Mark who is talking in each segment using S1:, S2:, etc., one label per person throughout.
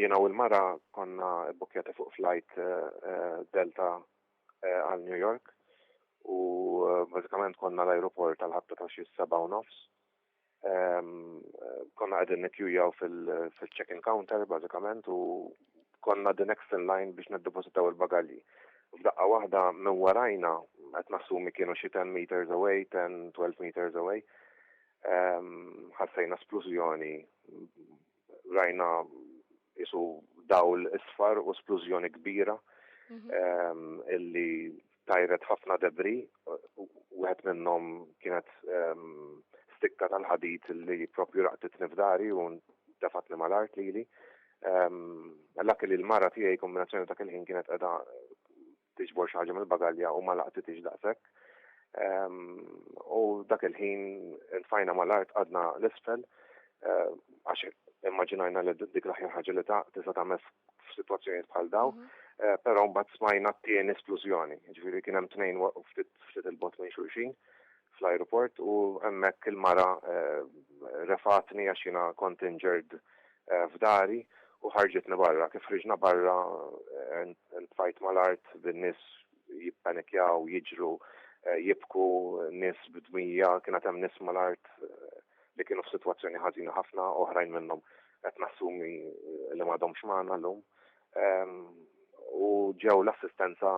S1: jiena u l-mara konna bbukkjati fuq flight Delta għal New York u bażikament konna l-aeroport tal-ħabta ta' xi 7:30. Konna qegħdin nikjujaw fil-check-in counter bażikament u konna the next in line biex niddepositaw il-bagalji. F'daqqa waħda minn warajna qed nassumi kienu xi 10 meters away, 10-12 meters away. Ħassejna splużjoni, rajna isu dawl isfar u splużjoni kbira illi tajret ħafna debri, wieħed minnhom kienet stikka tal-ħadid li propju raqtitni f'dari u defatni mal-art lili. Dak li l-mara tiegħi kombinazzjoni ta' kien ħin kienet qiegħda tiġbor xi ħaġa mill-bagalja u ma laqtitix daqshekk. U dak il-ħin intfajna mal-art għadna l-isfel għax immaġinajna li dik l-aħjar ħaġa li tista' tagħmel f'sitwazzjonijiet bħal daw, però mbagħad smajna t-tieni esplużjoni. Ġifieri kien hemm tnejn ftit il-bot minn xulxin fl-ajruport u hemmhekk il-mara refatni għax jiena kont injured f'dari u ħarġitni barra. Kif ħriġna barra ntfajt mal-art bin-nies jippanikjaw, jiġru, jibku, nies bidmija, kienet hemm nies mal-art li kienu f'sitwazzjoni ħażina ħafna, oħrajn minnhom qed nassumi li m'għadhomx magħna llum. U ġew l-assistenza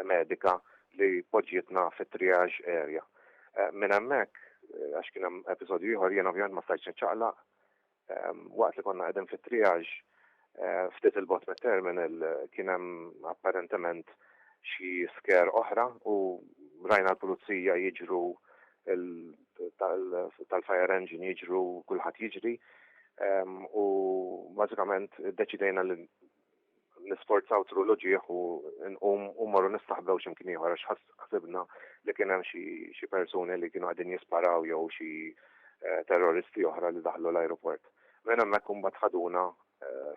S1: medika li poġġietna fit-triage area. Minn hemmhekk, għax kien hemm episodju ieħor jien ovvjament ma stajtx niċċaqlaq, waqt li konna qegħdin fit-triage ftit il-bot mit-terminal kien hemm apparentement xi sker oħra u rajna l-pulizija jiġru tal-fire engine jiġru kulħadd jiġri u bażikament iddeċidejna li nisforzaw tru l-ġieħ u marru nistaħbew x'imkien ieħor għax ħasibna li kien hemm xi persuni li kienu qegħdin jisparaw jew xi terroristi oħra li daħlu l-ajruport. Minn hemmhekk imbagħad ħaduna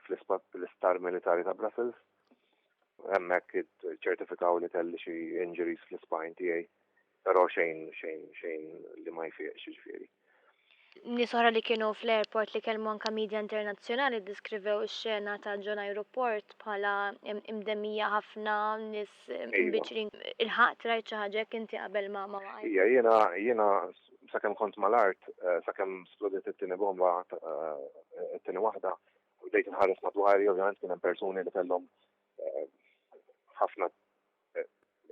S1: fl-isptar militari ta' Brussels. Hemmhekk iċċertifikaw li kelli xi injuries fl-spine tiegħi, però xejn li ma jfiqx jiġifieri.
S2: Nies oħra li kienu fl-airport li kellmu anke midja internazzjonali ddiskrivew ix-xena ta' John Aeroport bħala imdemmija ħafna nies imbiċrin. Il-ħadd rajt xi ħaġa inti qabel ma waqgħet.
S1: Jiena sakemm kont mal-art, sakemm splodiet it-tieni bomba it-tieni waħda, u bdejt inħares madwari, ovvjament kien hemm persuni li kellhom ħafna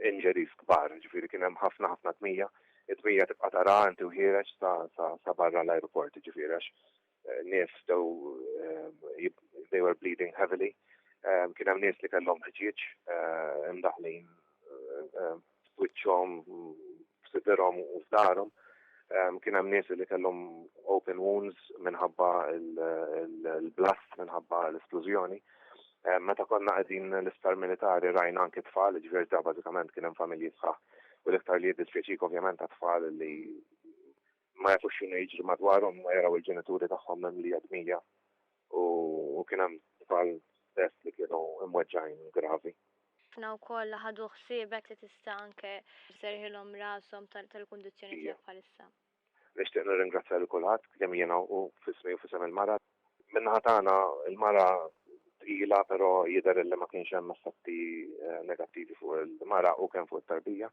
S1: injuries kbar, ġifieri kien hemm ħafna tmija. It-tmija tibqa' tara inti u ħireġ sa barra l-ajruport, ġifieri għax nies they were bleeding heavily. Kien hemm nies li kellhom ħġieġ imdaħlin f'wiċċhom, f'sidrhom u f'darhom. Kien hemm nies li kellhom open wounds minħabba l-blast minħabba l-esplużjoni. Meta konna qegħdin l-isptar militari rajna anke tfal, ġifieri da bażikament kien hemm familji sħaħ. U l-iktar li jiddispjaċik ovvjament għat-tfal li ma jafux x'inhu jiġri madwarhom, ma jaraw il-ġenituri tagħhom li għadmija u kien hemm tfal stess li kienu imweġġajn gravi.
S2: Ħafna wkoll ħadu ħsiebek li tista' anke serħilhom rashom tal-kundizzjoni tiegħek bħalissa.
S1: Nixtieq nirringrazzja lil kulħadd kemm jiena u f'ismi u f'isem il-mara. Min-naħa tagħna il-mara tqila, però jidher li ma kienx hemm effetti negattivi fuq il-mara u kemm fuq it-tarbija.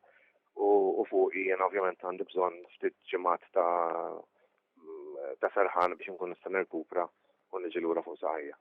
S1: U fuq jien ovvjament għandi bżonn ftit ġimgħat ta' serħan biex nkun nista' nirkupra u niġi lura fuq saħħija.